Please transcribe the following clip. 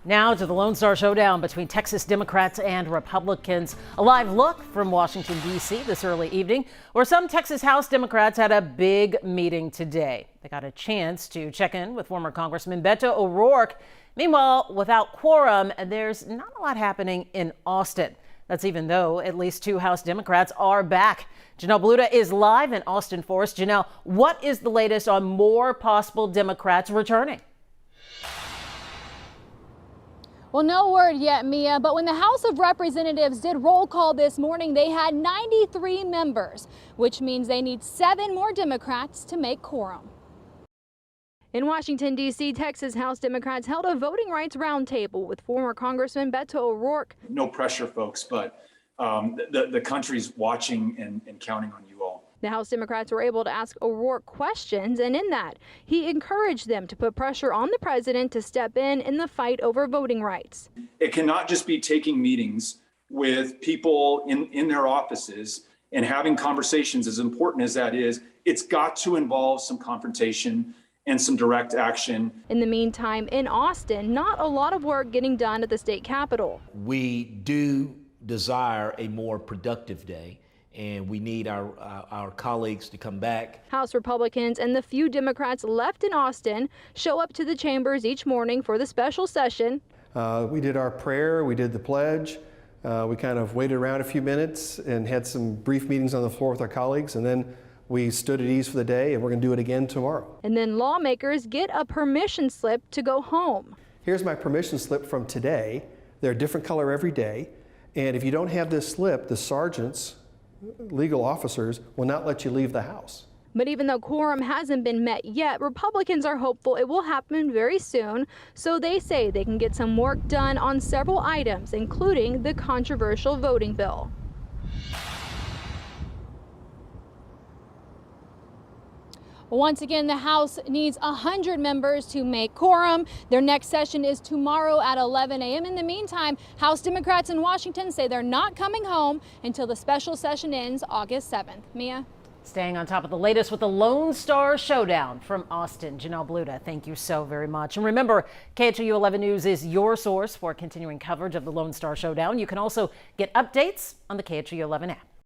Now to the Lone Star Showdown between Texas Democrats and Republicans. A live look from Washington, D.C. this early evening, where some Texas House Democrats had a big meeting today. They got a chance to check in with former Congressman Beto O'Rourke. Meanwhile, without quorum, there's not a lot happening in Austin. That's even though at least two House Democrats are back. Janelle Bluda is live in Austin for us. Janelle, what is the latest on more possible Democrats returning? Well, no word yet, Mia, but when the House of Representatives did roll call this morning, they had 93 members, which means they need 7 more Democrats to make quorum. In Washington, D.C., Texas House Democrats held a voting rights roundtable with former Congressman Beto O'Rourke. No pressure, folks, but the country's watching and counting on you all. The House Democrats were able to ask O'Rourke questions, and in that, he encouraged them to put pressure on the president to step in the fight over voting rights. It cannot just be taking meetings with people in their offices and having conversations, as important as that is. It's got to involve some confrontation and some direct action. In the meantime, in Austin, not a lot of work getting done at the state capitol. We do desire a more productive day, and we need our colleagues to come back. House Republicans and the few Democrats left in Austin show up to the chambers each morning for the special session. We did our prayer, we did the pledge, we kind of waited around a few minutes and had some brief meetings on the floor with our colleagues, and then we stood at ease for the day, and we're going to do it again tomorrow. And then lawmakers get a permission slip to go home. Here's my permission slip from today. They're a different color every day, and if you don't have this slip, the sergeants, legal officers, will not let you leave the house. But even though quorum hasn't been met yet, Republicans are hopeful it will happen very soon. So they say they can get some work done on several items, including the controversial voting bill. Once again, the House needs 100 members to make quorum. Their next session is tomorrow at 11 a.m. In the meantime, House Democrats in Washington say they're not coming home until the special session ends August 7th. Mia? Staying on top of the latest with the Lone Star Showdown from Austin. Janelle Bluda, thank you so very much. And remember, KHOU 11 News is your source for continuing coverage of the Lone Star Showdown. You can also get updates on the KHOU 11 app.